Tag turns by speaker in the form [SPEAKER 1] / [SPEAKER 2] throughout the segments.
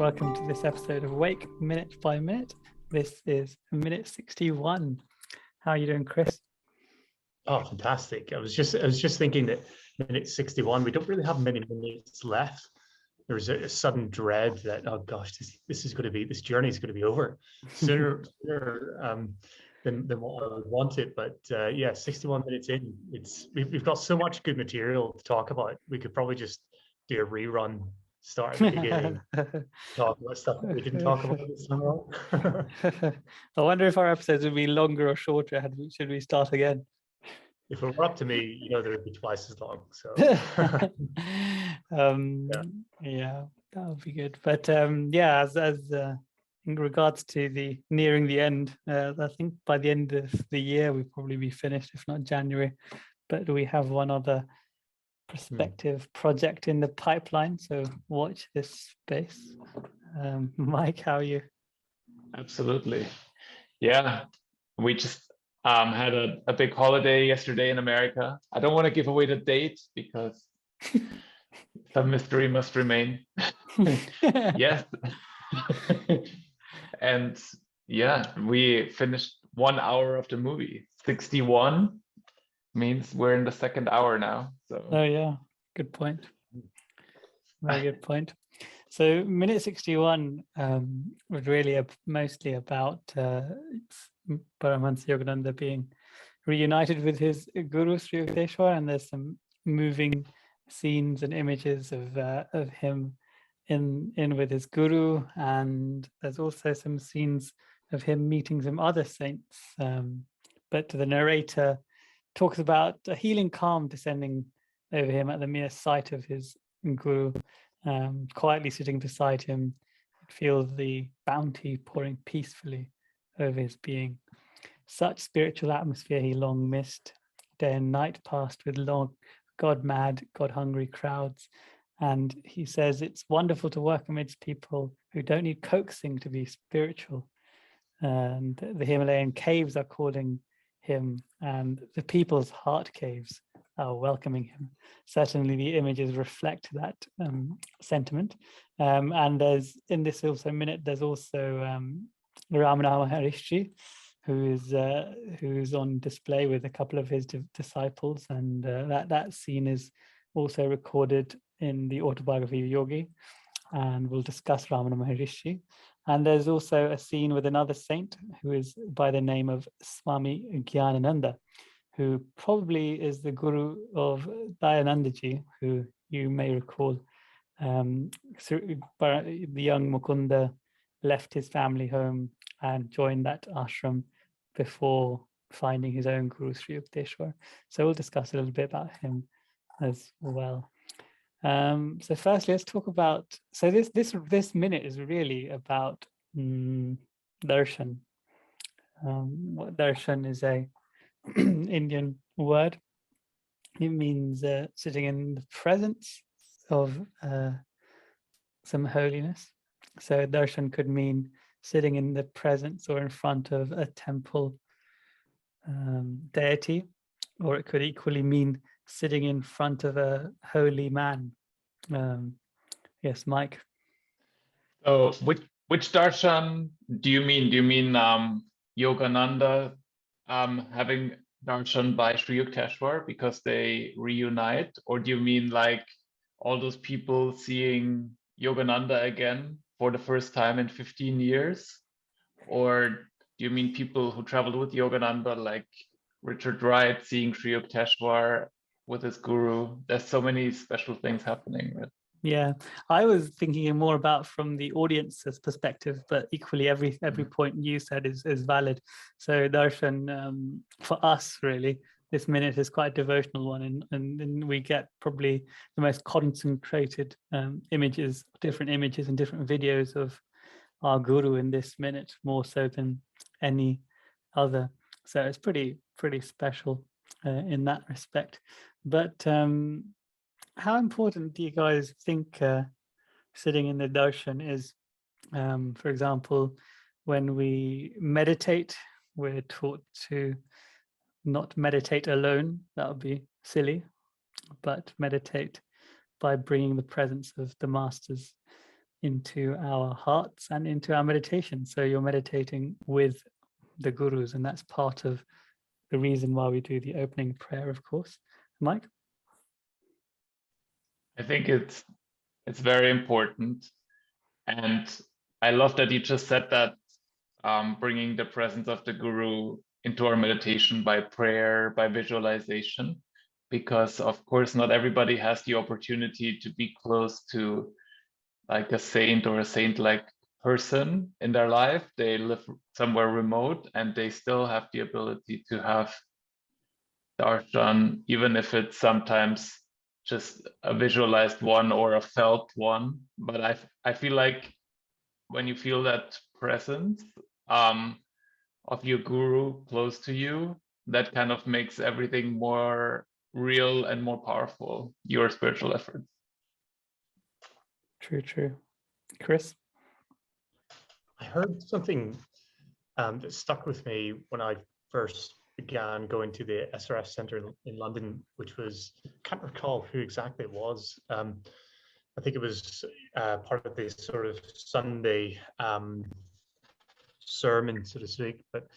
[SPEAKER 1] welcome to this episode of Wake Minute by Minute. This is minute 61. How are you doing, Chris?
[SPEAKER 2] Oh, fantastic. I was just thinking that minute 61, we don't really have many minutes left. There was a sudden dread that, oh gosh, this journey is going to be over sooner than what I would want it. But yeah, 61 minutes in, we've got so much good material to talk about. We could probably just do a rerun, start at the beginning, talk about stuff that we didn't talk about this time.
[SPEAKER 1] I wonder if our episodes would be longer or shorter. Should we start again?
[SPEAKER 2] If it were up to me, they would be twice as long. So
[SPEAKER 1] yeah, that would be good. But yeah, as in regards to nearing the end, I think by the end of the year we'll probably be finished, if not January. But we have one other prospective project in the pipeline, so watch this space. Mike, how are you?
[SPEAKER 3] Absolutely. Yeah, we just had a big holiday yesterday in America. I don't want to give away the date because some mystery must remain. Yes. And yeah, we finished 1 hour of the movie. 61 means we're in the second hour now. So
[SPEAKER 1] oh yeah, good point. Very good point. So minute 61 was really mostly about Paramahansa Yogananda being reunited with his guru Sri Yukteswar, and there's some moving scenes and images of him in with his guru, and there's also some scenes of him meeting some other saints. But the narrator talks about a healing calm descending over him at the mere sight of his guru. Quietly sitting beside him, feels the bounty pouring peacefully over his being. Such spiritual atmosphere he long missed. Day and night passed with long God-mad, God-hungry crowds. And he says it's wonderful to work amidst people who don't need coaxing to be spiritual. And the Himalayan caves are calling him, and the people's heart caves are welcoming him. Certainly the images reflect that sentiment. And there's in this also minute, there's also Ramana Maharshi, who's on display with a couple of his disciples, and that scene is also recorded in the autobiography of Yogi, and we'll discuss Ramana Maharshi. And there's also a scene with another saint who is by the name of Swami Gyanananda, who probably is the guru of Dayanandaji, who you may recall. The young Mukunda left his family home and joined that ashram before finding his own guru, Sri Yukteswar. So we'll discuss a little bit about him as well. So firstly, let's talk about, so this minute is really about Darshan. What Darshan is a Indian word. It means sitting in the presence of some holiness. So Darshan could mean sitting in the presence or in front of a temple deity, or it could equally mean sitting in front of a holy man. Yes, Mike.
[SPEAKER 3] So which darshan do you mean? Do you mean Yogananda having darshan by Sri Yukteswar because they reunite, or do you mean like all those people seeing Yogananda again for the first time in 15 years? Or do you mean people who traveled with Yogananda, like Richard Wright seeing Sri Yukteswar with his guru? There's so many special things happening. Right?
[SPEAKER 1] Yeah, I was thinking more about from the audience's perspective, but equally every point you said is valid. So Darshan, for us really, this minute is quite a devotional one, and we get probably the most concentrated images, different images and different videos of our guru in this minute, more so than any other. So it's pretty special in that respect. But how important do you guys think sitting in the darshan is? For example, when we meditate, we're taught to not meditate alone. That would be silly, but meditate by bringing the presence of the masters into our hearts and into our meditation. So you're meditating with the gurus, and that's part of the reason why we do the opening prayer, of course. Mike?
[SPEAKER 3] I think it's very important, and I love that you just said that, bringing the presence of the guru into our meditation by prayer, by visualization, because of course not everybody has the opportunity to be close to like a saint or a saint-like person in their life. They live somewhere remote and they still have the ability to have darshan, even if it's sometimes just a visualized one or a felt one. But I feel like when you feel that presence of your guru close to you, that kind of makes everything more real and more powerful, your spiritual efforts.
[SPEAKER 1] True. Chris?
[SPEAKER 2] I heard something that stuck with me when I first began going to the SRF Centre in London, which was, I can't recall who exactly it was. I think it was part of this sort of Sunday sermon, so to speak. But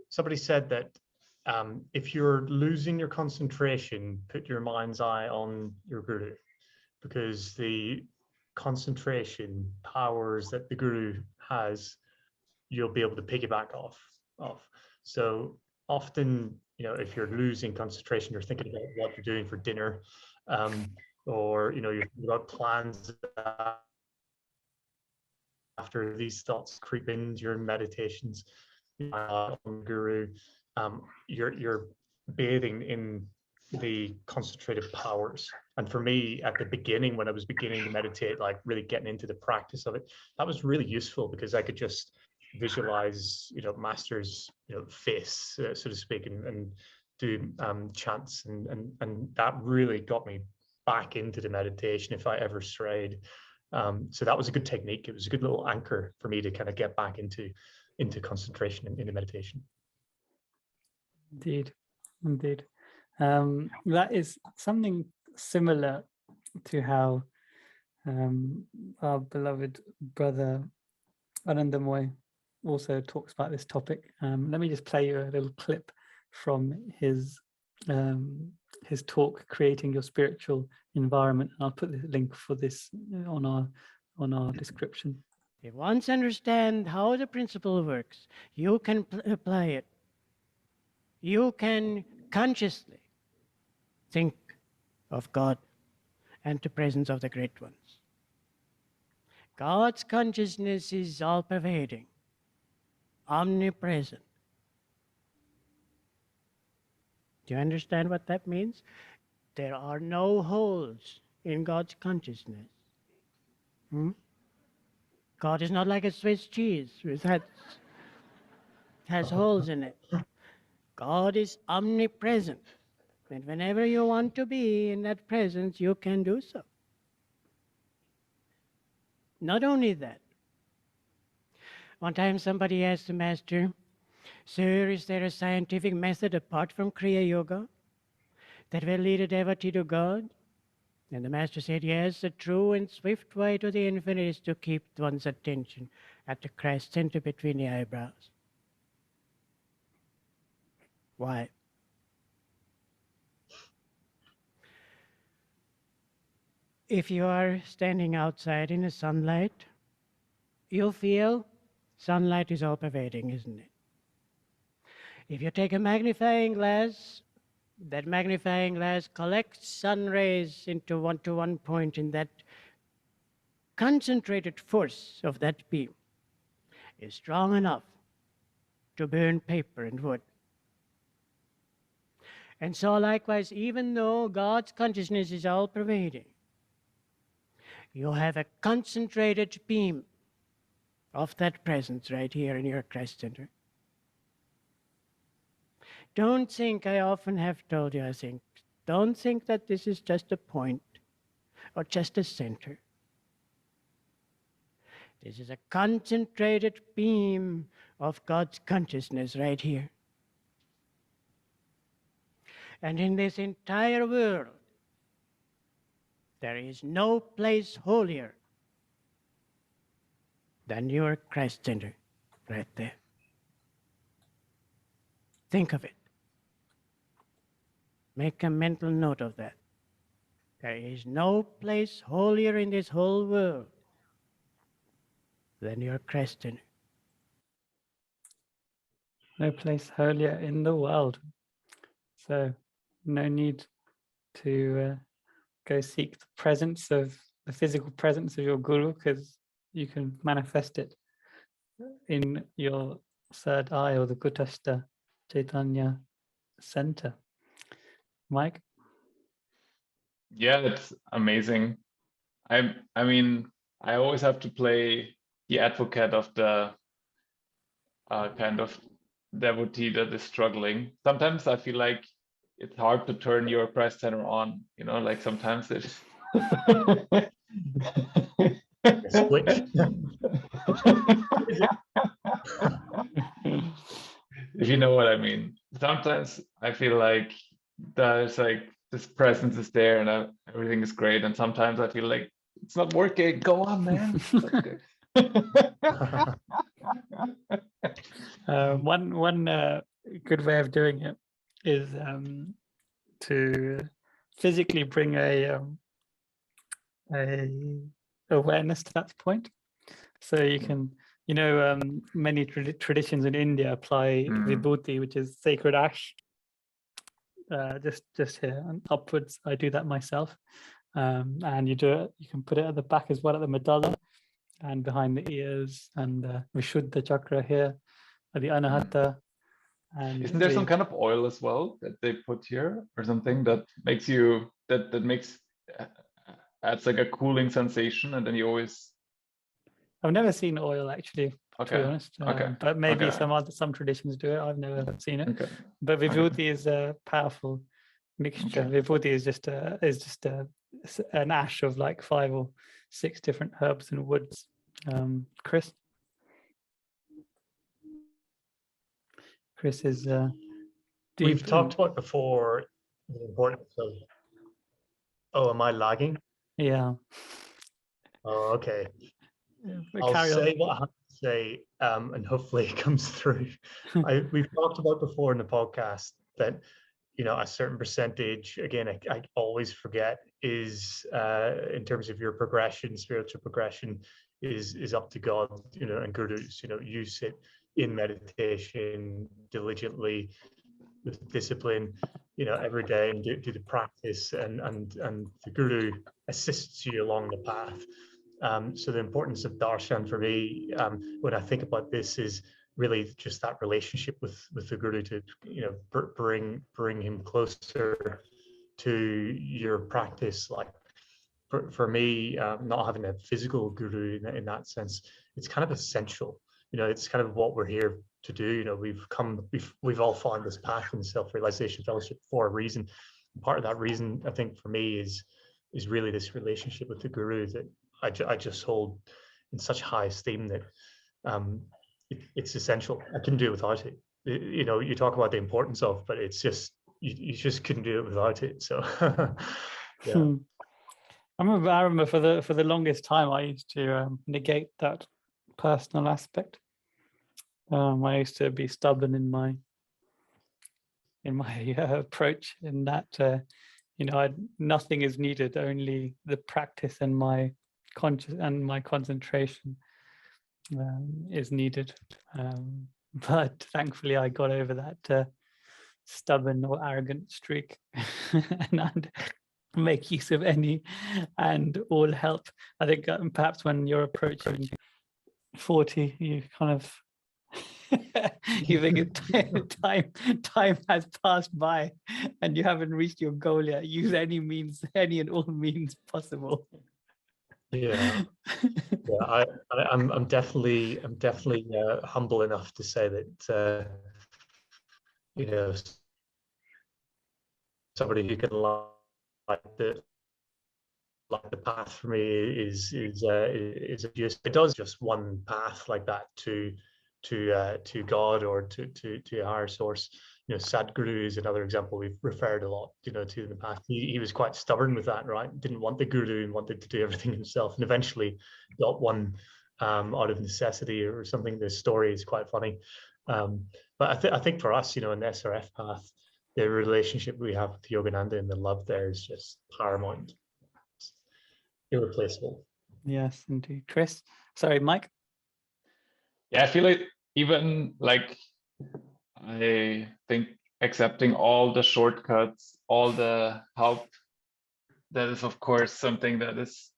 [SPEAKER 2] somebody said that if you're losing your concentration, put your mind's eye on your guru, because the concentration powers that the guru has, you'll be able to piggyback off. So often, if you're losing concentration, you're thinking about what you're doing for dinner, or you're thinking about plans after these thoughts creep into your meditations on guru. You're bathing in the concentrated powers. And for me, at the beginning, when I was beginning to meditate, like really getting into the practice of it, that was really useful because I could just visualize, master's, face, so to speak, and do chants, and that really got me back into the meditation if I ever strayed. So that was a good technique. It was a good little anchor for me to kind of get back into concentration in the meditation.
[SPEAKER 1] Indeed. That is something similar to how our beloved brother Anandamoy also talks about this topic. Let me just play you a little clip from his talk, Creating Your Spiritual Environment. I'll put the link for this on our description.
[SPEAKER 4] If once understand how the principle works, you can apply it. You can consciously think of God and the presence of the great ones. God's consciousness is all-pervading, omnipresent. Do you understand what that means? There are no holes in God's consciousness. God is not like a Swiss cheese which has holes in it. God is omnipresent. And whenever you want to be in that presence, you can do so. Not only that. One time somebody asked the master, "Sir, is there a scientific method apart from Kriya Yoga that will lead a devotee to God?" And the master said, "Yes, a true and swift way to the infinite is to keep one's attention at the Christ center between the eyebrows." Why? If you are standing outside in the sunlight, you'll feel sunlight is all-pervading, isn't it? If you take a magnifying glass, that magnifying glass collects sun rays into one point, and that concentrated force of that beam is strong enough to burn paper and wood. And so likewise, even though God's consciousness is all-pervading, you have a concentrated beam of that presence right here in your Christ center. Don't think, I often have told you, don't think that this is just a point or just a center. This is a concentrated beam of God's consciousness right here. And in this entire world, there is no place holier then you're Christ-centered right there. Think of it. Make a mental note of that. There is no place holier in this whole world than your Christ-centered.
[SPEAKER 1] No place holier in the world. So no need to go seek the presence of the physical presence of your guru, because you can manifest it in your third eye or the Kutastha Chaitanya center. Mike?
[SPEAKER 3] Yeah, it's amazing. I mean, I always have to play the advocate of the kind of devotee that is struggling. Sometimes I feel like it's hard to turn your Christ center on, you know, like sometimes it's
[SPEAKER 2] Switch.
[SPEAKER 3] if you know what I mean. Sometimes I feel like there's like this presence is there and everything is great, and sometimes I feel like it's not working. Go on, man.
[SPEAKER 1] One good way of doing it is to physically bring a awareness to that point. So you can, you know, many traditions in India apply vibhuti, which is sacred ash, just here and upwards. I do that myself, and you do it. You can put it at the back as well, at the medulla and behind the ears, and Vishuddha chakra here, at the anahata. And
[SPEAKER 3] isn't there some kind of oil as well that they put here or something that makes you that makes adds like a cooling sensation, and then you always.
[SPEAKER 1] I've never seen oil actually, to be honest. But maybe some traditions do it. I've never seen it. But vibhuti is a powerful mixture. Vibhuti is just an ash of like 5 or 6 different herbs and woods. Chris is
[SPEAKER 2] We've talked about before the importance of. Oh, am I lagging?
[SPEAKER 1] Yeah.
[SPEAKER 2] Oh, okay.
[SPEAKER 1] I'll
[SPEAKER 2] say what I have to say, and hopefully it comes through. We've talked about before in the podcast that, you know, a certain percentage, again, I always forget, is in terms of your progression, spiritual progression, is up to God, you know, and gurus. You know, you sit in meditation diligently with discipline, you know, every day, and do the practice, and the guru assists you along the path. So the importance of darshan for me, when I think about this, is really just that relationship with the guru, to, you know, bring him closer to your practice. Like for me, not having a physical guru in that sense, it's kind of essential. You know, it's kind of what we're here to do. You know, we've all found this path in self-realization fellowship for a reason. And part of that reason, I think, for me is really this relationship with the guru that I just hold in such high esteem that it's essential. I couldn't do it without it. You know, you talk about the importance of, but it's just you just couldn't do it without it. So yeah.
[SPEAKER 1] I remember for the longest time I used to negate that personal aspect. I used to be stubborn in my approach, in that you know, nothing is needed, only the practice and my concentration is needed. But thankfully I got over that stubborn or arrogant streak and make use of any and all help. I think perhaps when you're approaching 40, you kind of you think time has passed by and you haven't reached your goal yet. Use any and all means possible.
[SPEAKER 2] Yeah, I'm definitely humble enough to say that you know, somebody who can like the path for me is just, it does just one path like that to God, or to a higher source. You know, Sadhguru is another example we've referred a lot, you know, to in the past. He was quite stubborn with that, right? Didn't want the guru and wanted to do everything himself, and eventually got one out of necessity or something. The story is quite funny. But I think for us, you know, in the SRF path, the relationship we have with Yogananda and the love there is just paramount. It's irreplaceable.
[SPEAKER 1] Yes, indeed. Chris, sorry, Mike.
[SPEAKER 3] Yeah, I feel like even like I think accepting all the shortcuts, all the help, that is of course something that is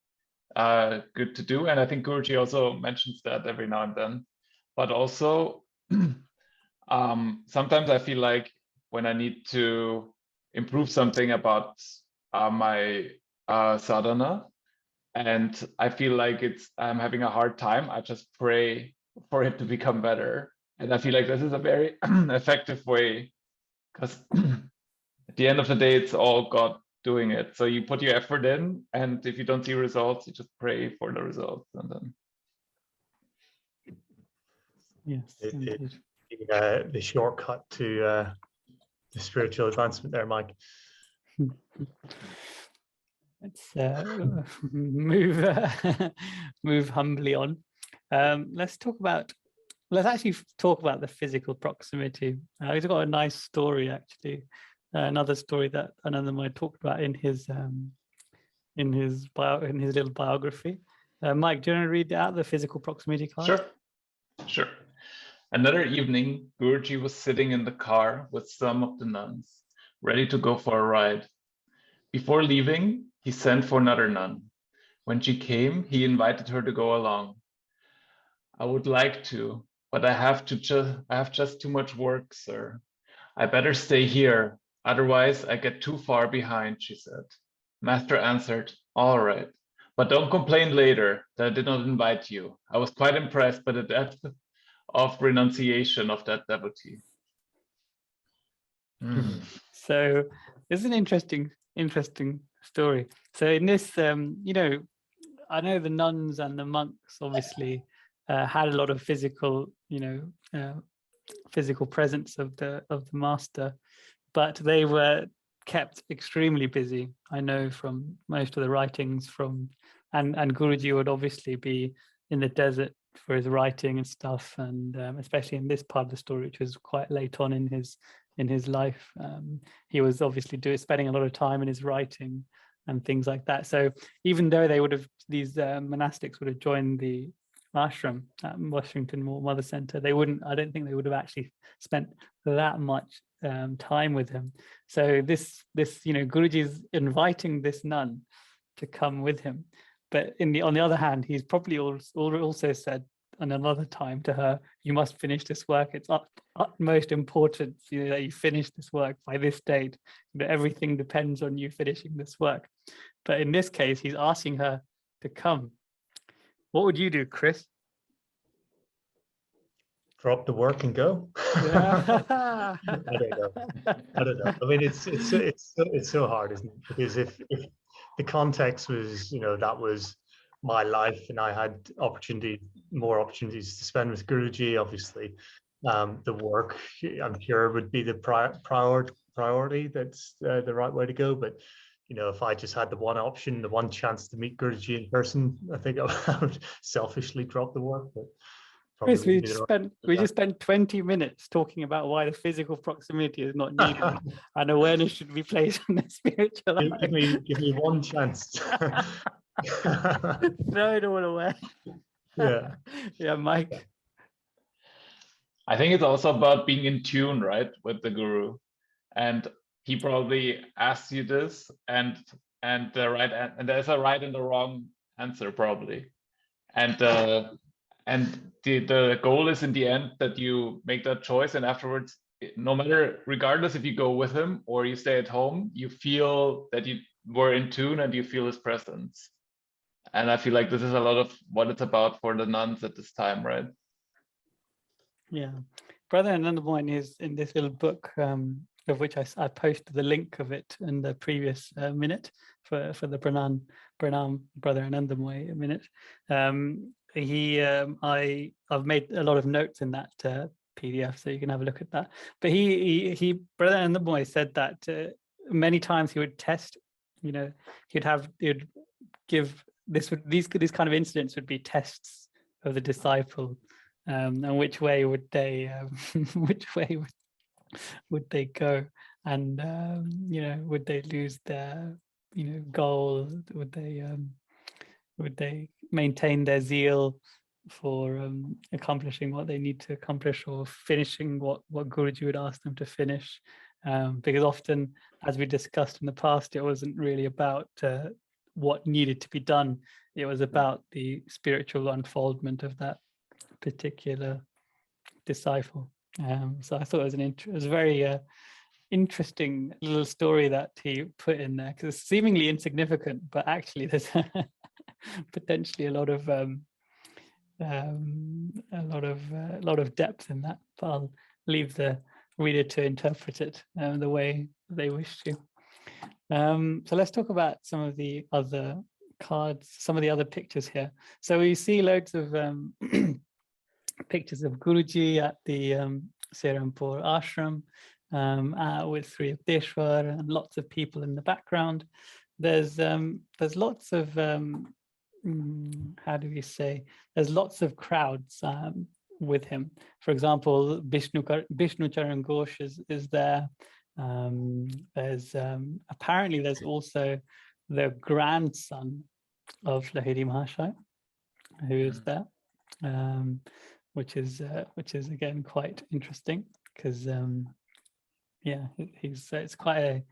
[SPEAKER 3] good to do. And I think Guruji also mentions that every now and then. But also sometimes I feel like when I need to improve something about my sadhana, and I feel like I'm having a hard time, I just pray for it to become better. And I feel like this is a very effective way, because at the end of the day, it's all God doing it. So you put your effort in, and if you don't see results, you just pray for the results, and then.
[SPEAKER 1] Yes, indeed.
[SPEAKER 2] The shortcut to the spiritual advancement there, Mike.
[SPEAKER 1] Let's move humbly on. Let's actually talk about the physical proximity. He's got a nice story, actually. Another story that Anandamoy talked about in his little biography. Mike, do you want to read out the physical proximity card?
[SPEAKER 3] Sure. Another evening, Guruji was sitting in the car with some of the nuns, ready to go for a ride. Before leaving, he sent for another nun. When she came, he invited her to go along. I would like to, but I have just too much work, sir. I better stay here, otherwise I get too far behind, she said. Master answered, all right, but don't complain later that I did not invite you. I was quite impressed by the depth of renunciation of that devotee.
[SPEAKER 1] So this is an interesting story. So in this, you know, I know the nuns and the monks obviously had a lot of physical, you know, physical presence of the master, but they were kept extremely busy. I know from most of the writings and Guruji would obviously be in the desert for his writing and stuff, and especially in this part of the story, which was quite late on in his life, he was obviously spending a lot of time in his writing and things like that. So even though these monastics would have joined the ashram at Washington Mother Center, I don't think they would have actually spent that much time with him. So this you know, Guruji is inviting this nun to come with him, but on the other hand, he's probably also said on another time to her, you must finish this work. It's utmost important, you know, that you finish this work by this date. You know, everything depends on you finishing this work. But in this case, he's asking her to come. What would you do, Chris?
[SPEAKER 2] Drop the work and go. I don't know. I mean, it's so hard, isn't it? Because if the context was, you know, that was my life and I had more opportunities to spend with Guruji, obviously, the work, I'm sure, would be the priority. That's the right way to go. But you know, if I just had the one chance to meet Guruji in person, I think I would selfishly drop the work. But
[SPEAKER 1] Chris, we just spent 20 minutes talking about why the physical proximity is not needed and awareness should be placed on the spiritual life.
[SPEAKER 2] Give me one chance.
[SPEAKER 1] No, I don't want to wear.
[SPEAKER 2] Yeah.
[SPEAKER 1] Yeah, Mike.
[SPEAKER 3] I think it's also about being in tune, right, with the guru, and he probably asks you this, and there's a right and a wrong answer probably, and the goal is in the end that you make that choice, and afterwards, regardless if you go with him or you stay at home, you feel that you were in tune and you feel his presence. And I feel like this is a lot of what it's about for the nuns at this time, right?
[SPEAKER 1] Yeah, Brother Anandamoy is in this little book, of which I posted the link of it in the previous minute for the Pranam Brother Anandamoy minute. I've made a lot of notes in that PDF, so you can have a look at that. But Brother Anandamoy said that many times he would test, you know, these kind of incidents would be tests the disciple, and which way would they would they go, and would they lose their goal? Would they maintain their zeal for accomplishing what they need to accomplish, or finishing what Guruji would ask them to finish? Because often, as we discussed in the past, it wasn't really about what needed to be done. It was about the spiritual unfoldment of that particular disciple. So I thought it was a very interesting little story that he put in there, because it's seemingly insignificant, but actually there's potentially a lot of depth in that. But I'll leave the reader to interpret it the way they wish to. So let's talk about some of the other cards, some of the other pictures here. So we see loads of pictures of Guruji at the Serampur ashram with Sri Yukteswar and lots of people in the background. There's lots of how do we say? There's lots of crowds with him. For example, Vishnu Charan Ghosh is there. There's apparently there's also the grandson of Lahiri Mahashaya who is there, which is again quite interesting, because it's quite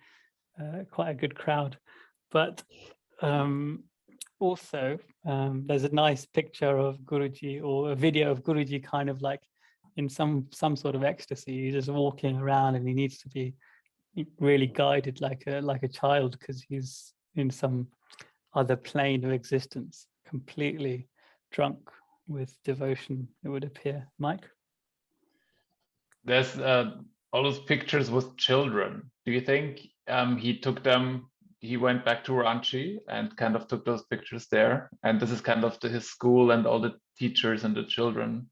[SPEAKER 1] a good crowd. But also there's a nice picture of Guruji, or a video of Guruji kind of like in some sort of ecstasy. He's just walking around and he needs to be really guided like a child, because he's in some other plane of existence, completely drunk with devotion, it would appear. Mike?
[SPEAKER 3] There's all those pictures with children. Do you think he took them, he went back to Ranchi and kind of took those pictures there, and this is kind of his school and all the teachers and the children?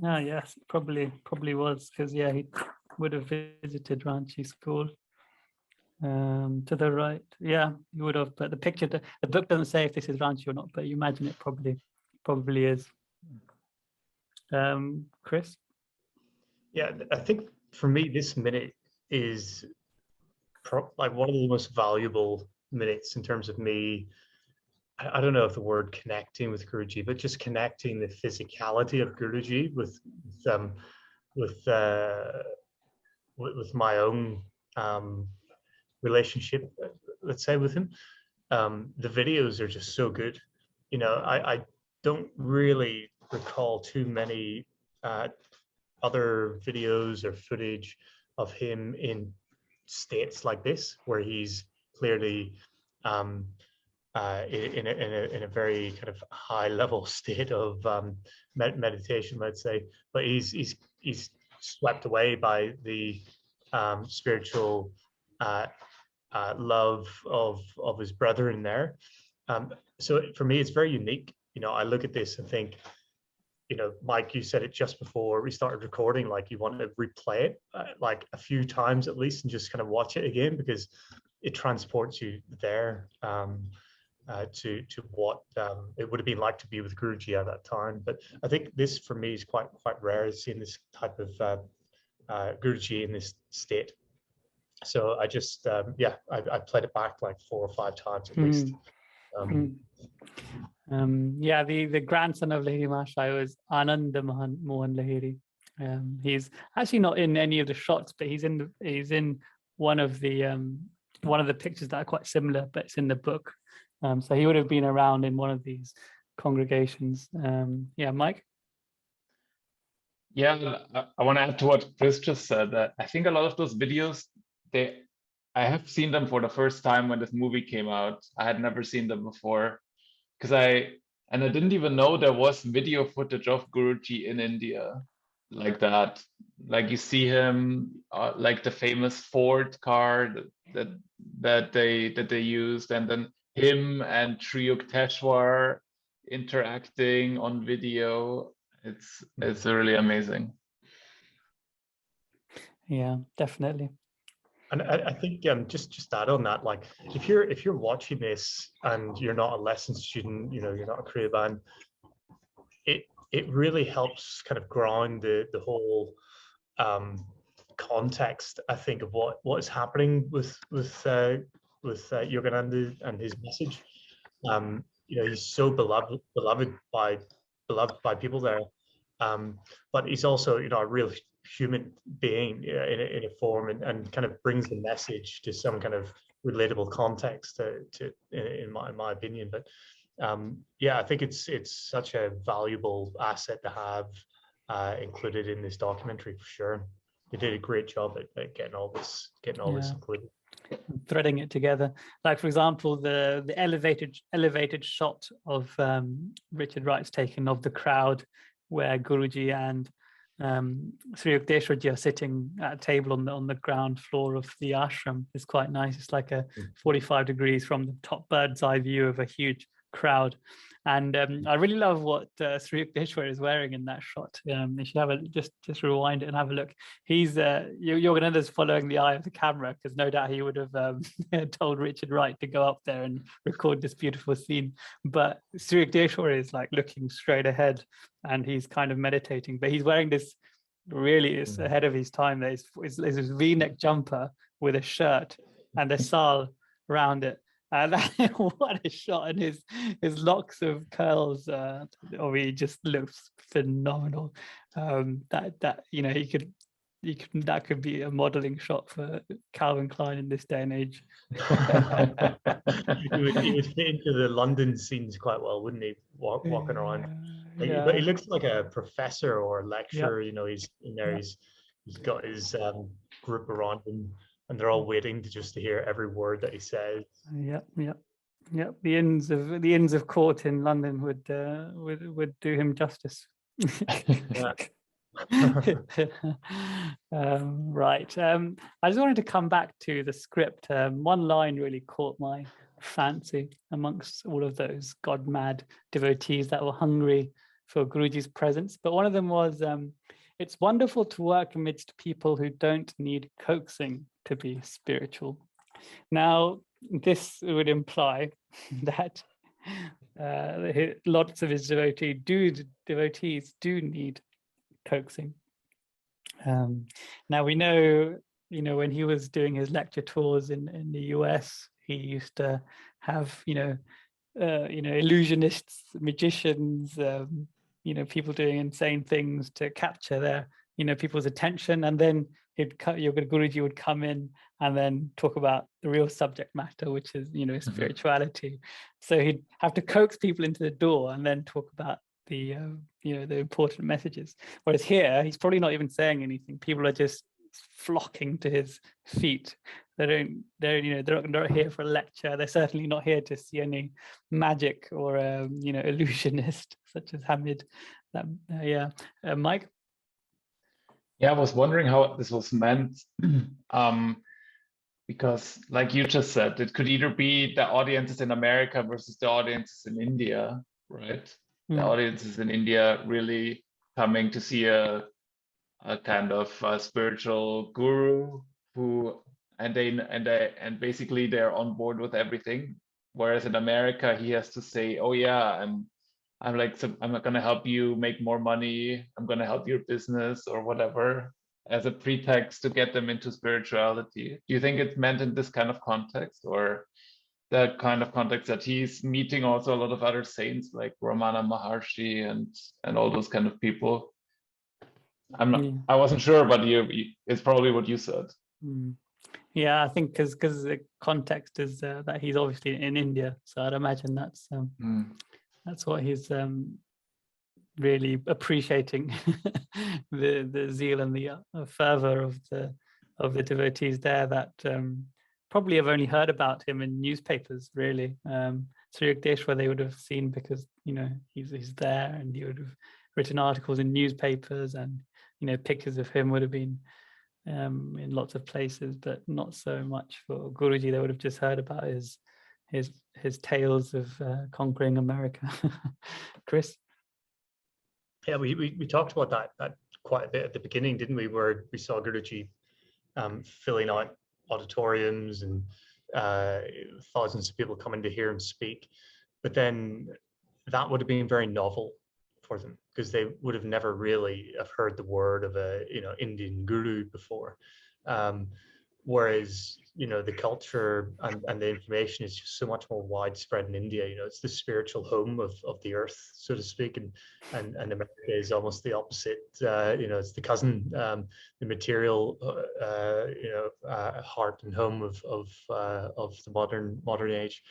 [SPEAKER 1] Yes, probably was, because he would have visited Ranchi school. To the right, you would have, but the book doesn't say if this is Ranchi or not, but you imagine it probably is. Chris?
[SPEAKER 2] Yeah, I think for me this minute is like one of the most valuable minutes in terms of me. I don't know if the word connecting with Guruji, but just connecting the physicality of Guruji with my own relationship, let's say, with him. The videos are just so good. I don't really recall too many other videos or footage of him in states like this, where he's clearly in a very kind of high level state of meditation, let's say, but he's swept away by the spiritual love of his brother in there. So for me, it's very unique. I look at this and think, Mike, you said it just before we started recording, like you want to replay it like a few times at least, and just kind of watch it again, because it transports you there to what it would have been like to be with Guruji at that time. But I think this for me is quite rare, seeing this type of Guruji in this state. So I just I played it back like 4 or 5 times at least.
[SPEAKER 1] The grandson of Lahiri Mahashaya was Anandamoy Lahiri. He's actually not in any of the shots, but he's in one of the pictures that are quite similar, but it's in the book. So he would have been around in one of these congregations. Mike?
[SPEAKER 3] Yeah, I want to add to what Chris just said. I think a lot of those videos, I have seen them for the first time when this movie came out. I had never seen them before, because I didn't even know there was video footage of Guruji in India like that. Like you see him, like the famous Ford car that they used, and then him and Sri Yukteswar interacting on video. It's really amazing.
[SPEAKER 1] Yeah, definitely.
[SPEAKER 2] And I think just add on that, like if you're watching this and you're not a lesson student, you're not a Kriya band, it really helps kind of ground the whole context, I think, of what is happening with Yogananda and his message. He's so beloved by people there, but he's also a real human being in a form, and kind of brings the message to some kind of relatable context in my opinion. But yeah, I think it's such a valuable asset to have included in this documentary for sure. They did a great job at getting all this included,
[SPEAKER 1] threading it together. Like, for example, the elevated shot of Richard Wright's taken of the crowd, where Guruji and Sri Yukteswar are sitting at a table on the ground floor of the ashram, is quite nice. It's like a 45 degrees from the top bird's eye view of a huge crowd. And I really love what Sri Yukteswar is wearing in that shot. You should have just rewind it and have a look. He's Yogananda's following the eye of the camera, because no doubt he would have told Richard Wright to go up there and record this beautiful scene. But Sri Yukteswar is like looking straight ahead, and he's kind of meditating. But he's wearing this, really is ahead of his time. There's this V-neck jumper with a shirt and a sal around it. And what a shot! And his locks of curls, he just looks phenomenal. That that could be a modeling shot for Calvin Klein in this day and age.
[SPEAKER 2] he would fit into the London scenes quite well, wouldn't he? Walking around, but he looks like a professor or a lecturer.
[SPEAKER 1] Yep.
[SPEAKER 2] He's in there. Yep. He's got his group around him, and they're all waiting to hear every word that he says.
[SPEAKER 1] Yep. The inns of court in London would do him justice. Right. I just wanted to come back to the script. One line really caught my fancy amongst all of those god-mad devotees that were hungry for Guruji's presence. But one of them was, it's wonderful to work amidst people who don't need coaxing to be spiritual. Now, this would imply that lots of his devotees do need coaxing. Now we know, when he was doing his lecture tours in the US, he used to have, illusionists, magicians, people doing insane things to capture their, people's attention, and then Guruji would come in and then talk about the real subject matter, which is, spirituality. So he'd have to coax people into the door and then talk about the important messages. Whereas here, he's probably not even saying anything. People are just flocking to his feet. They're not here for a lecture. They're certainly not here to see any magic or illusionist such as Hamid. Mike.
[SPEAKER 3] Yeah, I was wondering how this was meant, because, like you just said, it could either be the audiences in America versus the audiences in India, right? The audiences in India really coming to see a kind of spiritual guru and basically they're on board with everything. Whereas in America, he has to say, "Oh yeah, I'm not going to help you make more money. I'm going to help your business," or whatever, as a pretext to get them into spirituality. Do you think it's meant in this kind of context, or that kind of context that he's meeting also a lot of other saints like Ramana Maharshi and all those kind of people? I wasn't sure, but it's probably what you said.
[SPEAKER 1] Yeah, I think because the context is that he's obviously in India, so I'd imagine that's what he's really appreciating, the zeal and the fervor of the devotees there that probably have only heard about him in newspapers, really. Sri Yukteswar they would have seen because he's there, and he would have written articles in newspapers, and pictures of him would have been in lots of places, but not so much for Guruji. They would have just heard about his tales of conquering America. Chris?
[SPEAKER 2] Yeah, we talked about that quite a bit at the beginning, didn't we? Where we saw Guruji filling out auditoriums and thousands of people coming to hear him speak. But then that would have been very novel for them, because they would have never really have heard the word of a Indian guru before. Whereas the culture and the information is just so much more widespread in India. It's the spiritual home of the earth, so to speak, and America is almost the opposite. It's the cousin, the material heart and home of the modern age.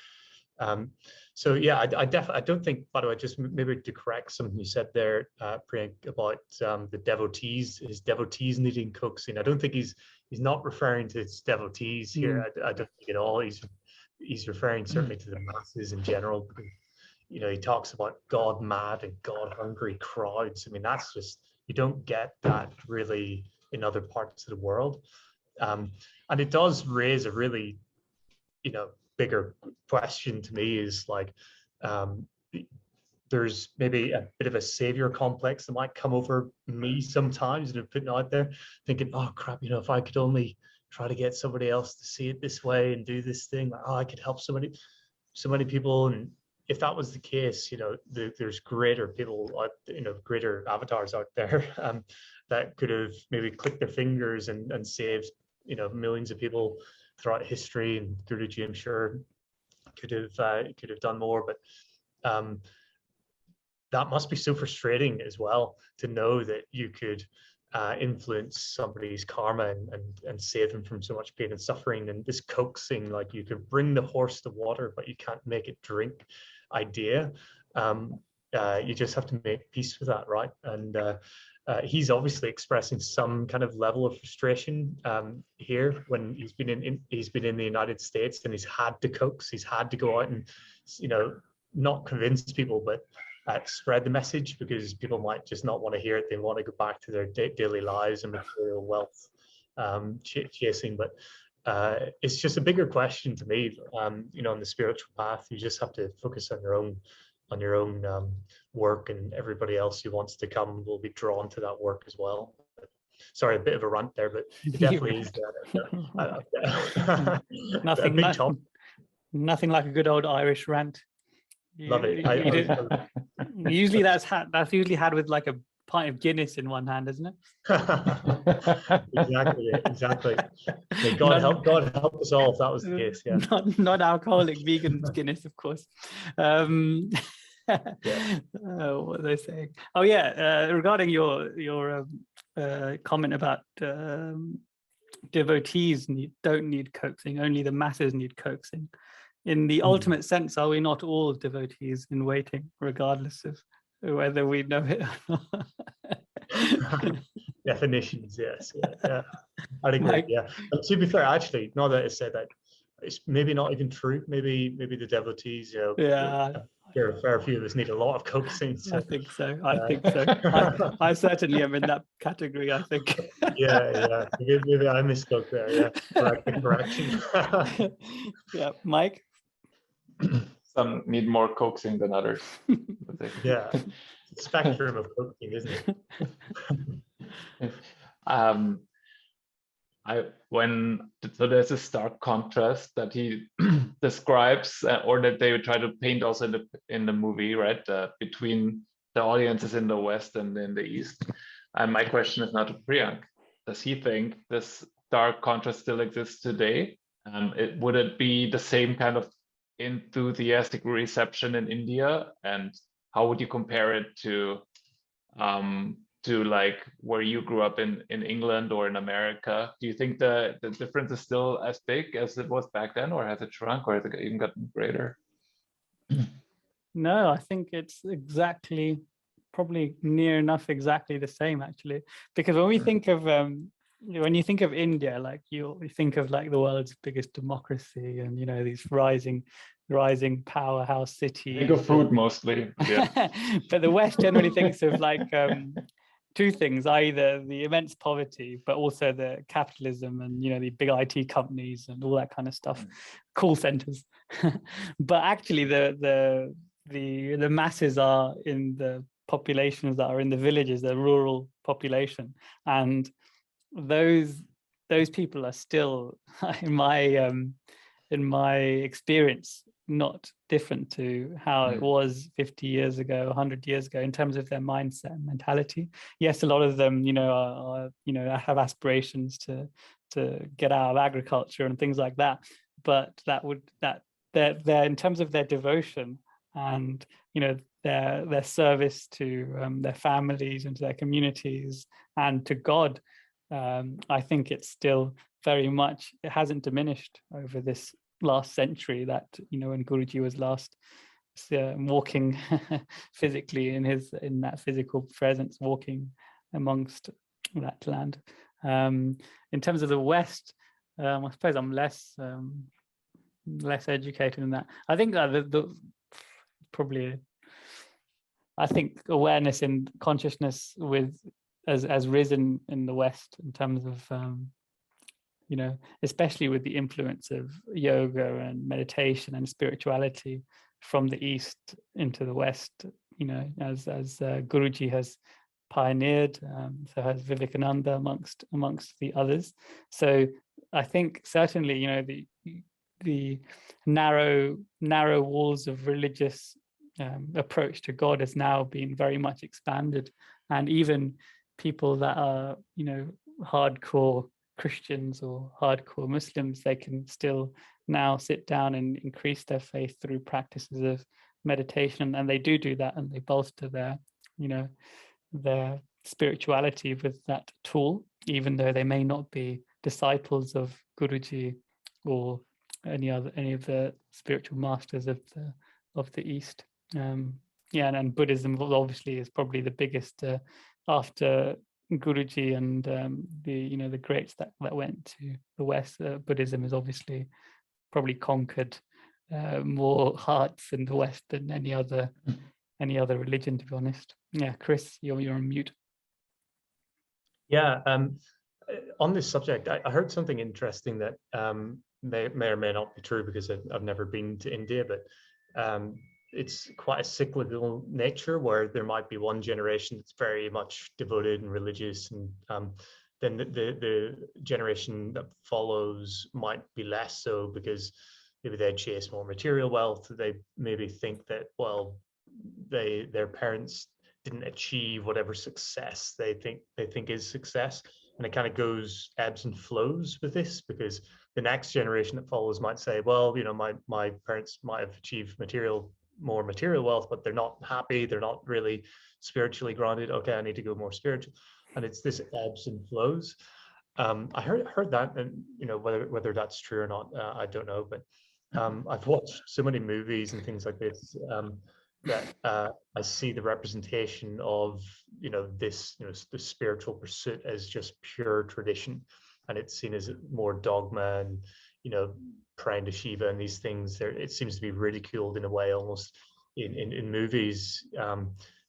[SPEAKER 2] So yeah, I don't think, by the way, just maybe to correct something you said there, Priyank, about the devotees, his devotees needing coaxing. I don't think he's not referring to his devotees here. I don't think at all. He's referring certainly to the masses in general. He talks about God mad and God hungry crowds. I mean, that's just, you don't get that really in other parts of the world. And it does raise a really, bigger question to me, is like, there's maybe a bit of a savior complex that might come over me sometimes, and putting out there thinking, oh crap, if I could only try to get somebody else to see it this way and do this thing, like, oh, I could help so many people. And if that was the case, there's greater people out, greater avatars out there that could have maybe clicked their fingers and saved millions of people throughout history. And Guruji, I'm sure, could have done more. But that must be so frustrating as well, to know that you could influence somebody's karma and save them from so much pain and suffering. And this coaxing, like, you could bring the horse to water, but you can't make it drink idea. You just have to make peace with that, right? And he's obviously expressing some kind of level of frustration here, when he's been in the United States, and he's had to coax, he's had to go out and not convince people, but spread the message, because people might just not want to hear it. They want to go back to their daily lives and material wealth chasing. But it's just a bigger question to me. On the spiritual path, you just have to focus on your own work, and everybody else who wants to come will be drawn to that work as well. Sorry, a bit of a rant there, but it definitely is
[SPEAKER 1] nothing like a good old Irish rant.
[SPEAKER 2] Love it.
[SPEAKER 1] Usually that's usually had with like a pint of Guinness in one hand, isn't it?
[SPEAKER 2] Exactly. May God help us all if that was the case. Yeah.
[SPEAKER 1] Non-alcoholic vegan Guinness, of course. What was I saying? Oh yeah, regarding your comment about devotees don't need coaxing, only the masses need coaxing. In the ultimate sense, are we not all devotees in waiting, regardless of whether we know it or not?
[SPEAKER 2] Definitions, yes. Yeah. I'd agree, yeah. But to be fair, actually, now that I said that, it's maybe not even true. Maybe the devotees, there are a fair few of us need a lot of coaxing. So,
[SPEAKER 1] I think so. I certainly am in that category, I think.
[SPEAKER 2] Yeah. Maybe I misspoke there. Yeah. Correction.
[SPEAKER 1] Yeah, Mike.
[SPEAKER 3] Some need more coaxing than others.
[SPEAKER 2] Yeah, spectrum of coaxing, isn't it?
[SPEAKER 3] So there's a stark contrast that he describes, or that they try to paint also in the movie, right? Between the audiences in the West and in the East. And my question is now to Priyank: does he think this stark contrast still exists today? Would it be the same kind of enthusiastic reception in India? And how would you compare it to like where you grew up in England or in America? Do you think the difference is still as big as it was back then, or has it shrunk, or has it even gotten greater?
[SPEAKER 1] No, I think it's probably near enough exactly the same, actually. Because when we think of when you think of India, like you think of like the world's biggest democracy, and these rising powerhouse cities.
[SPEAKER 3] Think of food mostly, yeah.
[SPEAKER 1] But the West generally thinks of like two things: either the immense poverty, but also the capitalism and the big IT companies and all that kind of stuff, call centers. But actually, the masses are in the populations that are in the villages, the rural population, and those people are still, in my experience, not different to how it was 50 years ago, 100 years ago, in terms of their mindset and mentality. Yes, a lot of them, have aspirations to get out of agriculture and things like that. But they're in terms of their devotion and their service to their families and to their communities and to God, I think it's still very much, it hasn't diminished over this last century, that when Guruji was last walking physically in that physical presence, walking amongst that land. In terms of the West, I suppose I'm less educated in that. I think that I think awareness and consciousness has risen in the West in terms of especially with the influence of yoga and meditation and spirituality from the East into the West, as Guruji has pioneered, so has Vivekananda amongst the others. So I think certainly, the narrow walls of religious approach to God has now been very much expanded, and even people that are hardcore Christians or hardcore Muslims, they can still now sit down and increase their faith through practices of meditation, and they do that, and they bolster their spirituality with that tool, even though they may not be disciples of Guruji or any of the spiritual masters of the East. And Buddhism obviously is probably the biggest after Guruji and the greats that went to the West. Buddhism has obviously probably conquered more hearts in the West than any other religion, to be honest. Yeah, Chris, you're on mute.
[SPEAKER 2] Yeah, on this subject, I heard something interesting that may or may not be true, because I've never been to India, but it's quite a cyclical nature, where there might be one generation that's very much devoted and religious, and then the generation that follows might be less so, because maybe they chase more material wealth. They maybe think that, well, their parents didn't achieve whatever success they think is success, and it kind of goes ebbs and flows with this, because the next generation that follows might say, well, my parents might have achieved more material wealth, but they're not happy, they're not really spiritually grounded. Okay, I need to go more spiritual. And it's this ebbs and flows. I heard that, and whether that's true or not, I don't know, but I've watched so many movies and things like this that I see the representation of this the spiritual pursuit as just pure tradition, and it's seen as more dogma, and praying to Shiva and these things. It seems to be ridiculed in a way, almost in movies,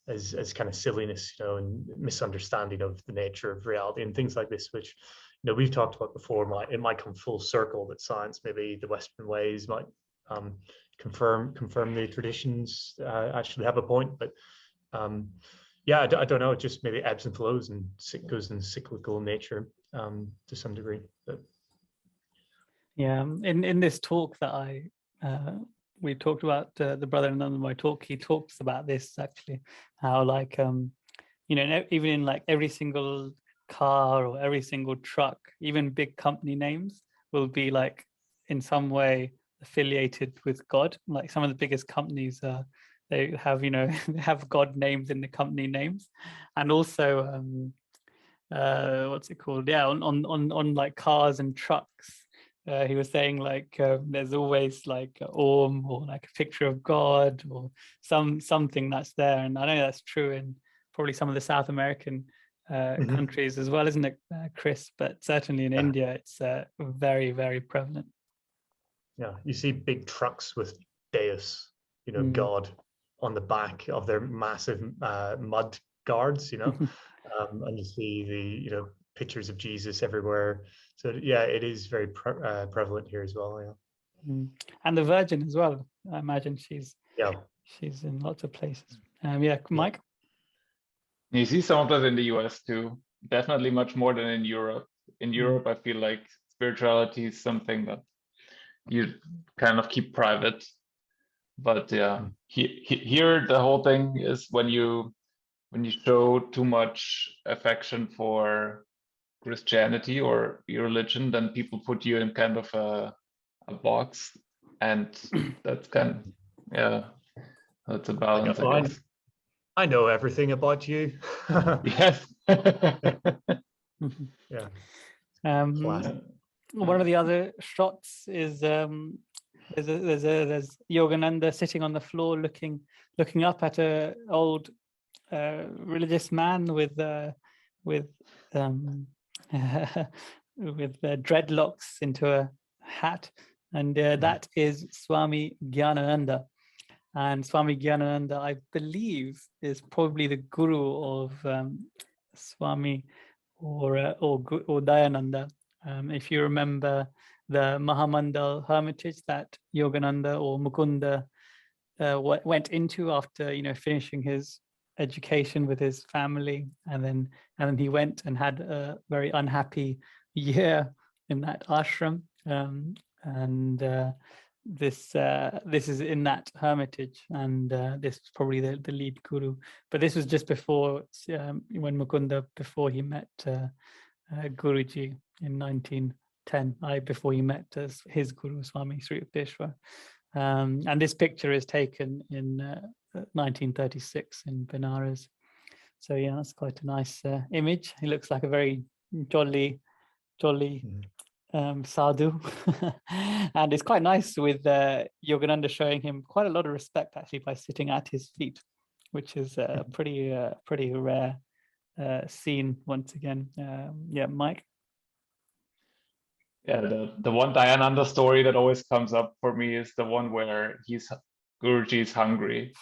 [SPEAKER 2] as kind of silliness, and misunderstanding of the nature of reality and things like this, which we've talked about before. It might come full circle that science, maybe the Western ways, might confirm the traditions actually have a point. But yeah, I don't know. It just maybe ebbs and flows, and it goes in cyclical nature to some degree. But
[SPEAKER 1] yeah, in this talk that we talked about, the Brother Anandamoy talk, he talks about this actually, how even in like every single car or every single truck, even big company names will be like in some way affiliated with God. Like some of the biggest companies, they have they have God names in the company names, and also what's it called? Yeah, on like cars and trucks. He was saying like there's always like Om, or like a picture of God, or something that's there. And I know that's true in probably some of the South American countries as well, isn't it, Chris? But certainly in India, it's very, very prevalent.
[SPEAKER 2] Yeah, you see big trucks with Deus, God, on the back of their massive mud guards, and you see the pictures of Jesus everywhere. So yeah, it is very prevalent here as well. Yeah,
[SPEAKER 1] and the Virgin as well. I imagine she's in lots of places. Yeah, Mike.
[SPEAKER 3] You see some of that in the US too. Definitely much more than in Europe. In Europe, I feel like spirituality is something that you kind of keep private. But yeah, here the whole thing is when you show too much affection for Christianity or your religion, then people put you in kind of a box, and that's yeah, that's a balance, I guess.
[SPEAKER 2] I know everything about you.
[SPEAKER 3] Yes.
[SPEAKER 2] Yeah.
[SPEAKER 1] One of the other shots is there's Yogananda sitting on the floor looking up at a old religious man with dreadlocks into a hat, and that is Swami Gyanananda. And Swami Gyanananda, I believe, is probably the guru of Swami or Dayananda. If you remember the Mahamandal hermitage that Yogananda or Mukunda went into after finishing his education with his family, and then he went and had a very unhappy year in that ashram, and this is in that hermitage, and this is probably the lead guru. But this was just before when Mukunda, before he met Guruji in 1910, before he met his guru Swami Sri Yukteswar. And this picture is taken in 1936 in Benares. So yeah, that's quite a nice image. He looks like a very jolly sadhu. And it's quite nice with Yogananda showing him quite a lot of respect actually by sitting at his feet, which is a pretty rare scene once again. Yeah, Mike.
[SPEAKER 3] Yeah, the one Dayananda story that always comes up for me is the one where Guruji is hungry,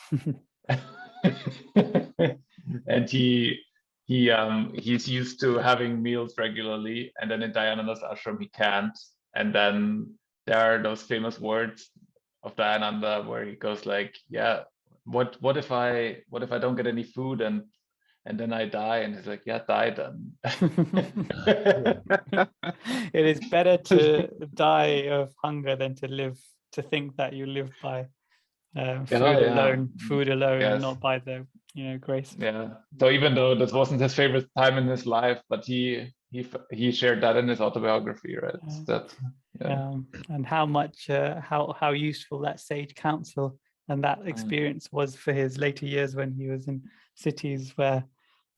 [SPEAKER 3] and he's used to having meals regularly, and then in Dayananda's ashram he can't, and then there are those famous words of Dayananda where he goes like, yeah, what if I don't get any food and then I die? And he's like, yeah, die then.
[SPEAKER 1] It is better to die of hunger than to think that you live by food alone,
[SPEAKER 3] yes.
[SPEAKER 1] and not by the grace.
[SPEAKER 3] Yeah. So even though this wasn't his favorite time in his life, but he shared that in his autobiography, right?
[SPEAKER 1] And how much how useful that sage counsel and that experience was for his later years when he was in cities where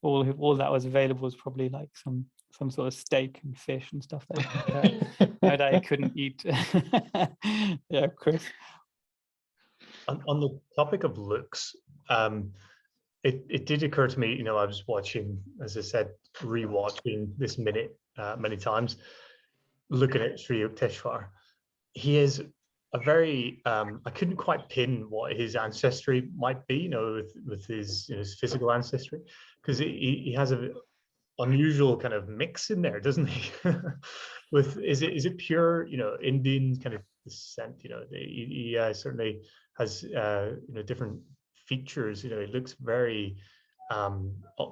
[SPEAKER 1] all that was available was probably like some sort of steak and fish and stuff that I couldn't eat. Yeah, Chris.
[SPEAKER 2] On the topic of looks, it did occur to me, I was watching, as I said, rewatching this minute many times, looking at Sri Yukteswar. He is a very, I couldn't quite pin what his ancestry might be, with his physical ancestry, because he has a unusual kind of mix in there, doesn't he? Is it pure, Indian kind of descent? He certainly has different features. He looks very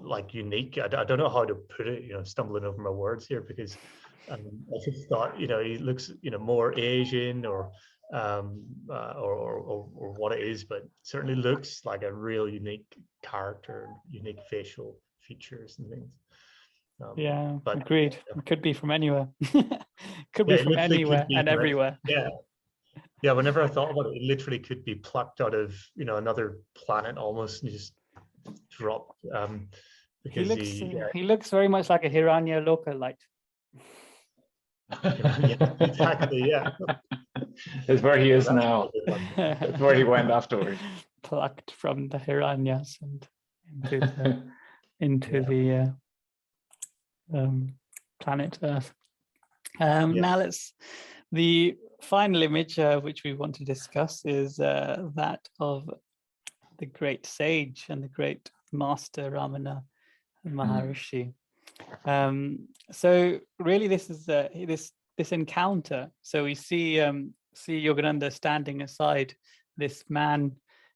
[SPEAKER 2] like unique. I don't know how to put it. Stumbling over my words here, because I just thought he looks more Asian or what it is, but certainly looks like a real unique character, unique facial features and things.
[SPEAKER 1] But agreed. It could be from anywhere. Could be from anywhere and everywhere.
[SPEAKER 2] Yeah, whenever I thought about it, it literally could be plucked out of another planet almost, and just dropped. Because
[SPEAKER 1] he looks very much like a Hiranya localite.
[SPEAKER 2] Yeah, exactly. Yeah,
[SPEAKER 3] it's where he is now. It's where he went afterwards.
[SPEAKER 1] Plucked from the Hiranyas and into the planet Earth. Now the final image which we want to discuss is that of the great sage and the great master Ramana Maharshi. So really this is this encounter. So we see Yogananda standing aside this man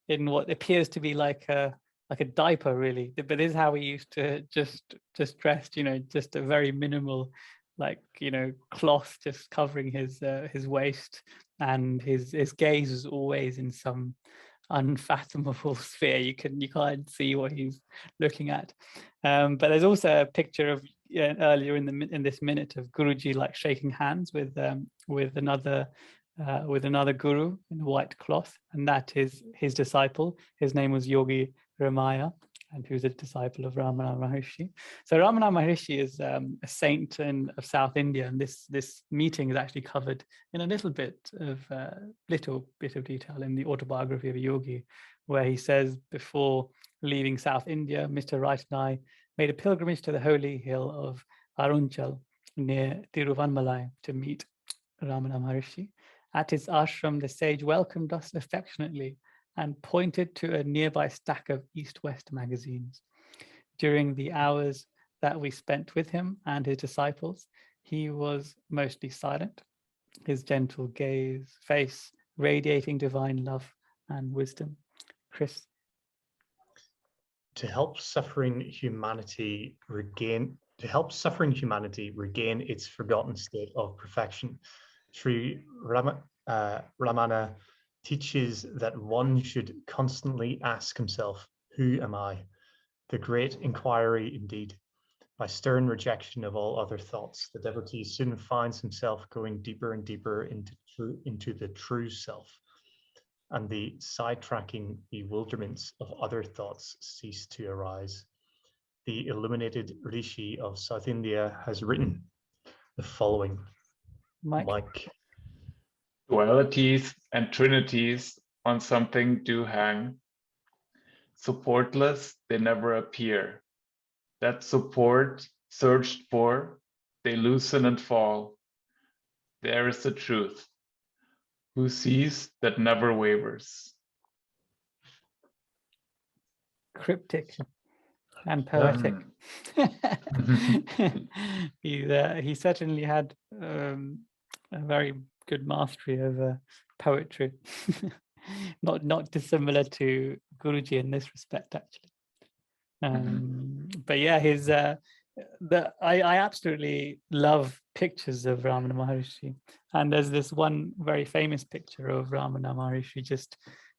[SPEAKER 1] in what appears to be like a diaper, really, but this is how he used to just dressed, just a very minimal, cloth just covering his waist, and his gaze is always in some unfathomable sphere. You can't see what he's looking at. But there's also a picture of earlier in this minute of Guruji like shaking hands with another guru in a white cloth, and that is his disciple. His name was Yogi Ramaya, and he was a disciple of Ramana Maharshi. So Ramana Maharshi is a saint of South India, and this meeting is actually covered in a little bit of detail in the autobiography of a yogi, where he says, before leaving South India, Mr. Wright and I made a pilgrimage to the holy hill of Arunchal near Tiruvannamalai to meet Ramana Maharshi. At his ashram, the sage welcomed us affectionately and pointed to a nearby stack of East-West magazines. During the hours that we spent with him and his disciples, he was mostly silent, his gentle face radiating divine love and wisdom. Chris?
[SPEAKER 2] To help suffering humanity regain its forgotten state of perfection, Sri Ramana teaches that one should constantly ask himself, who am I? The great inquiry indeed. By stern rejection of all other thoughts, the devotee soon finds himself going deeper and deeper into the true self, and the sidetracking bewilderments of other thoughts cease to arise. The illuminated Rishi of South India has written the following. Mike.
[SPEAKER 3] Dualities and trinities on something do hang. Supportless, they never appear. That support searched for, they loosen and fall. There is the truth. Who sees that never wavers.
[SPEAKER 1] Cryptic and poetic. He certainly had a very good mastery of poetry. not dissimilar to Guruji in this respect, actually. But yeah, I absolutely love pictures of Ramana Maharshi, and there's this one very famous picture of Ramana Maharshi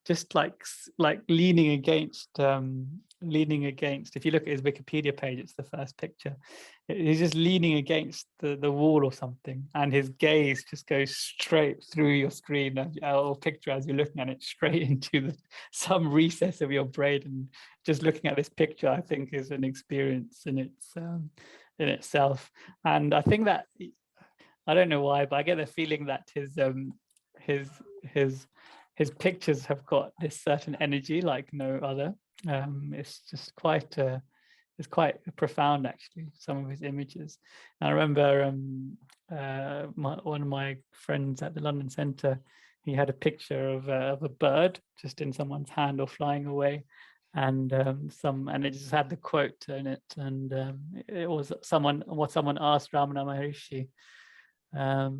[SPEAKER 1] just like leaning against. If you look at his Wikipedia page, it's the first picture. He's just leaning against the wall or something, and his gaze just goes straight through your screen or picture as you're looking at it, straight into some recess of your brain. And just looking at this picture, I think, is an experience in itself. And I think that, I don't know why, but I get the feeling that his pictures have got this certain energy like no other. It's just quite profound, actually, some of his images. And I remember one of my friends at the London Centre, he had a picture of a bird just in someone's hand or flying away, and it just had the quote in it, and it was someone asked Ramana Maharshi,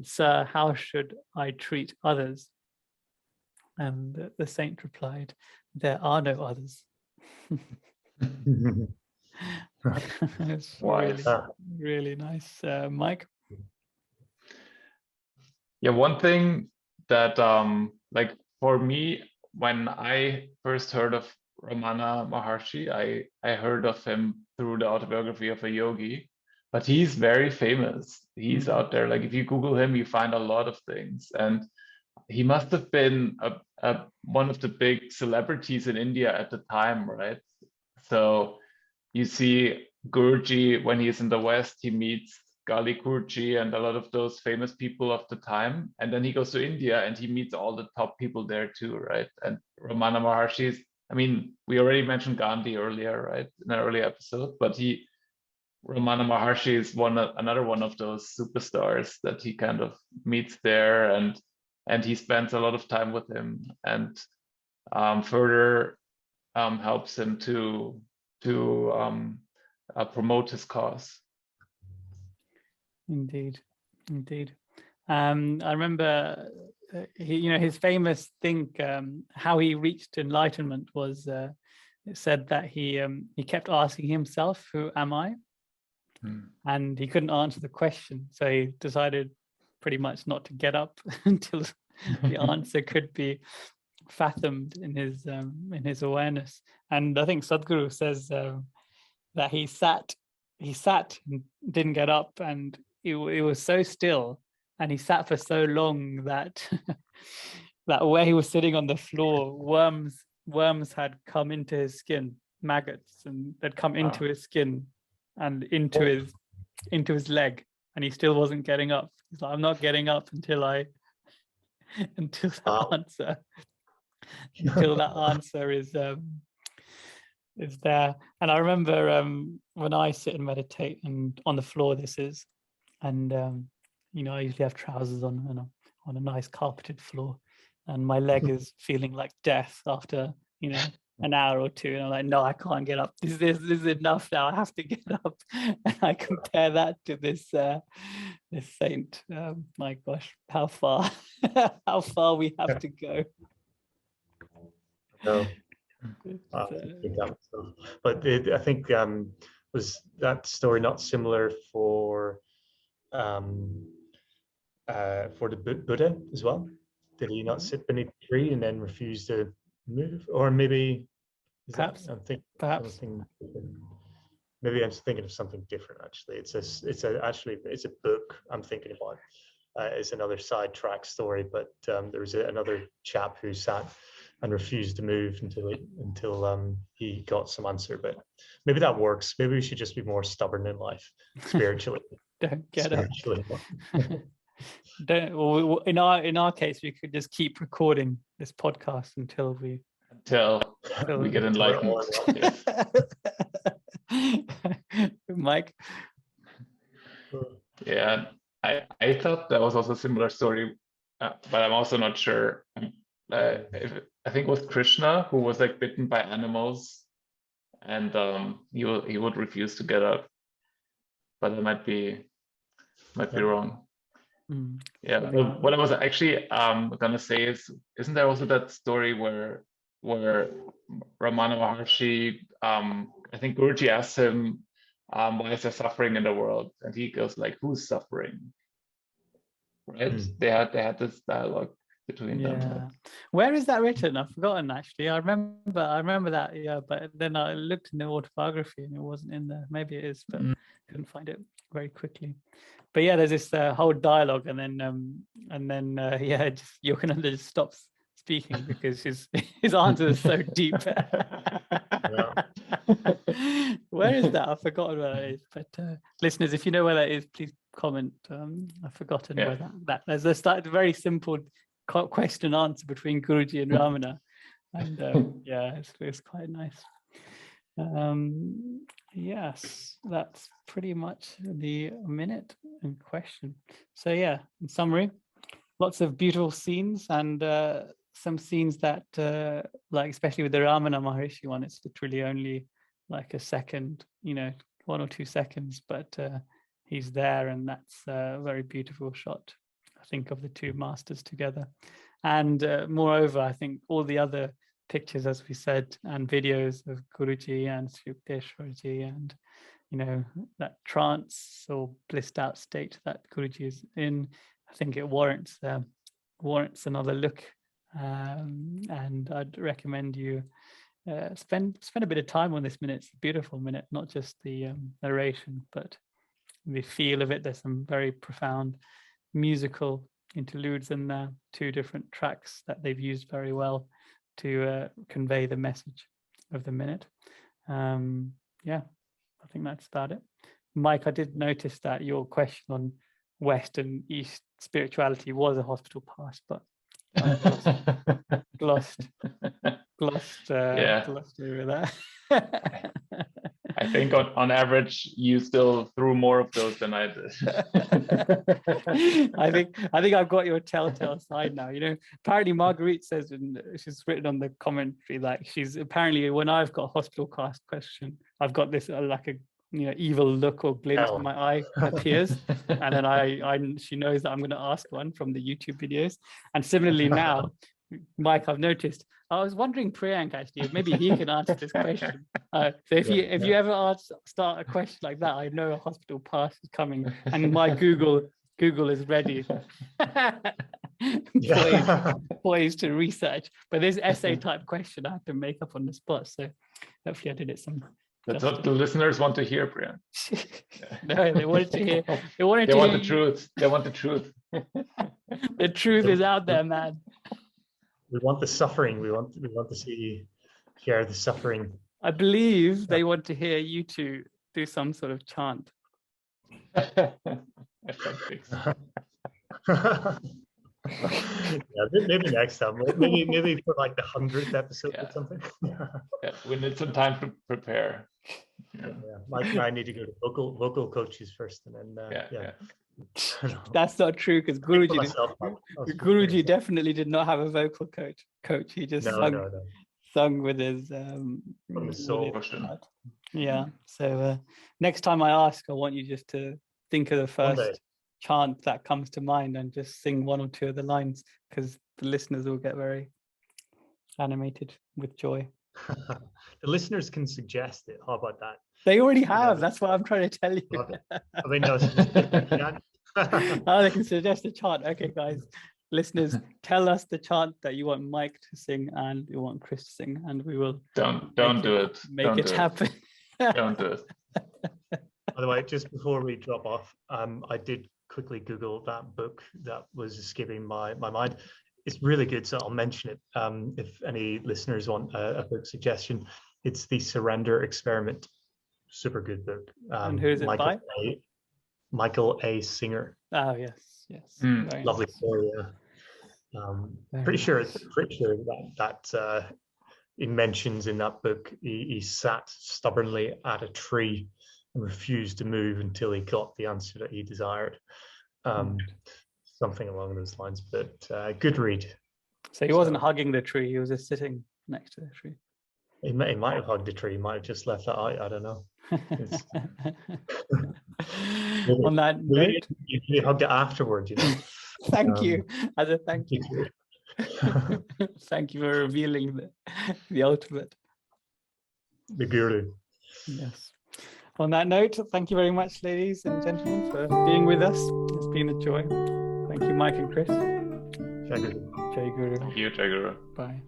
[SPEAKER 1] "Sir, how should I treat others?" And the saint replied, "There are no others." It's really nice. Mike?
[SPEAKER 3] Yeah, one thing that like for me, when I first heard of Ramana Maharshi, I heard of him through the autobiography of a yogi, but he's very famous. He's out there. Like if you Google him, you find a lot of things, and he must have been one of the big celebrities in India at the time, right? So you see Guruji, when he's in the West, he meets Gali Guruji and a lot of those famous people of the time. And then he goes to India and he meets all the top people there too, right? And Ramana Maharshi, I mean, we already mentioned Gandhi earlier, right? In an earlier episode, but Ramana Maharshi is another one of those superstars that he kind of meets there, and he spends a lot of time with him, and further helps him to promote his cause.
[SPEAKER 1] Indeed. I remember his famous thing, how he reached enlightenment was it said that he kept asking himself, who am I? And he couldn't answer the question, so he decided pretty much not to get up until the answer could be fathomed in his awareness. And I think Sadhguru says that he sat and didn't get up, and it was so still, and he sat for so long that that where he was sitting on the floor, worms had come into his skin, maggots, and they'd come into his skin and into his leg, and he still wasn't getting up. He's like, I'm not getting up until that answer is there. And I remember when I sit and meditate, and on the floor this is, and I usually have trousers on a nice carpeted floor, and my leg is feeling like death after an hour or two, and I'm like, no, I can't get up. This is enough now. I have to get up. And I compare that to this saint. My gosh, how far we have to go.
[SPEAKER 2] No. But I think was that story not similar for the Buddha as well? Did he not sit beneath a tree and then refuse to move? Or maybe
[SPEAKER 1] perhaps
[SPEAKER 2] maybe I'm thinking of something different. Actually, it's a book I'm thinking about. It's another sidetrack story, but there was another chap who sat and refused to move until he got some answer. But maybe that works. Maybe we should just be more stubborn in life, spiritually.
[SPEAKER 1] Don't get up. In our case, we could just keep recording this podcast until we
[SPEAKER 3] get enlightened.
[SPEAKER 1] Mike?
[SPEAKER 3] Yeah, I thought that was also a similar story, but I'm also not sure. I think it was Krishna who was like bitten by animals, and he would refuse to get up, but I might be wrong. Yeah, but what I was actually gonna say is, isn't there also that story where Ramana Maharshi, I think Guruji asked him, why is there suffering in the world? And he goes like, who's suffering? Right? They had this dialogue between them.
[SPEAKER 1] Where is that written? I've forgotten actually. I remember that, yeah, but then I looked in the autobiography and it wasn't in there. Maybe it is, but couldn't find it very quickly. But yeah, there's this whole dialogue, and then just Yogananda just stops speaking because his answer is so deep. Where is that? I've forgotten where that is. But listeners, if you know where that is, please comment. I've forgotten where that. There's a very simple question answer between Guruji and Ramana, and it's quite nice. Yes, that's pretty much the minute in question. So yeah, in summary, lots of beautiful scenes, and some scenes that like especially with the Ramana Maharshi one, it's literally only like a second, 1 or 2 seconds, but he's there, and that's a very beautiful shot, I think, of the two masters together. And moreover, I think all the other pictures, as we said, and videos of Guruji and Yukteswarji, and that trance or blissed out state that Guruji is in, I think it warrants another look, and I'd recommend you spend a bit of time on this minute. It's a beautiful minute, not just the narration, but the feel of it. There's some very profound musical interludes in there, 2 different tracks that they've used very well to convey the message of the minute. I think that's about it. Mike, I did notice that your question on West and East spirituality was a hospital pass, but glossed over that.
[SPEAKER 3] I think on average you still threw more of those than I did.
[SPEAKER 1] I think I've got your telltale side now. Apparently Marguerite says, and she's written on the commentary, like she's apparently, when I've got a hospital cast question, I've got this like a evil look or glint in my eye appears, and then she knows that I'm going to ask one from the YouTube videos. And similarly now, Mike, I've noticed. I was wondering, Priyank, actually, maybe he can answer this question. So if you ever start a question like that, I know a hospital pass is coming, and my Google is ready. poised to research. But this essay type question I had to make up on the spot. So hopefully I did it some.
[SPEAKER 3] That's what the listeners want to hear, Brian.
[SPEAKER 1] No, they wanted to hear. They
[SPEAKER 3] want the truth. They want the truth.
[SPEAKER 1] The truth is out there, man.
[SPEAKER 2] We want the suffering. We want to see you share the suffering.
[SPEAKER 1] I believe they want to hear you two do some sort of chant.
[SPEAKER 2] Yeah, maybe next time. Maybe for like the 100th episode or something.
[SPEAKER 3] Yeah, we need some time to prepare.
[SPEAKER 2] Yeah. Mike and I need to go to vocal coaches first, and then
[SPEAKER 1] That's not true, because Guruji definitely did not have a vocal coach. He just sung with his
[SPEAKER 2] from the soul.
[SPEAKER 1] Yeah. So next time I ask, I want you just to think of the first chant that comes to mind and just sing one or two of the lines, because the listeners will get very animated with joy.
[SPEAKER 2] The listeners can suggest it. How about that?
[SPEAKER 1] They already have. That's what I'm trying to tell you.
[SPEAKER 2] I mean, no,
[SPEAKER 1] they can suggest a chant. Okay, guys, listeners, tell us the chant that you want Mike to sing and you want Chris to sing, and we will
[SPEAKER 3] don't do it.
[SPEAKER 1] Make it happen.
[SPEAKER 3] Don't do it.
[SPEAKER 2] By the way, just before we drop off, I did quickly Google that book that was escaping my mind. It's really good, so I'll mention it. If any listeners want a book suggestion, it's The Surrender Experiment. Super good book.
[SPEAKER 1] And who is it by?
[SPEAKER 2] Michael A. Singer.
[SPEAKER 1] Oh yes.
[SPEAKER 2] Lovely
[SPEAKER 1] nice.
[SPEAKER 2] story. Pretty sure that he mentions in that book he sat stubbornly at a tree and refused to move until he got the answer that he desired. Something along those lines, but good read.
[SPEAKER 1] So he wasn't hugging the tree, he was just sitting next to the tree.
[SPEAKER 2] He might have hugged the tree, he might have just left that out, I don't know.
[SPEAKER 1] On that note,
[SPEAKER 2] you hugged it afterwards, you know.
[SPEAKER 1] Thank you. As a thank you. Thank you for revealing the ultimate.
[SPEAKER 2] The guru.
[SPEAKER 1] Yes. On that note, thank you very much, ladies and gentlemen, for being with us. It's been a joy. Thank you, Mike and Chris.
[SPEAKER 2] Jai Guru.
[SPEAKER 1] Jai Guru.
[SPEAKER 3] Thank you, Jai Guru.
[SPEAKER 1] Bye.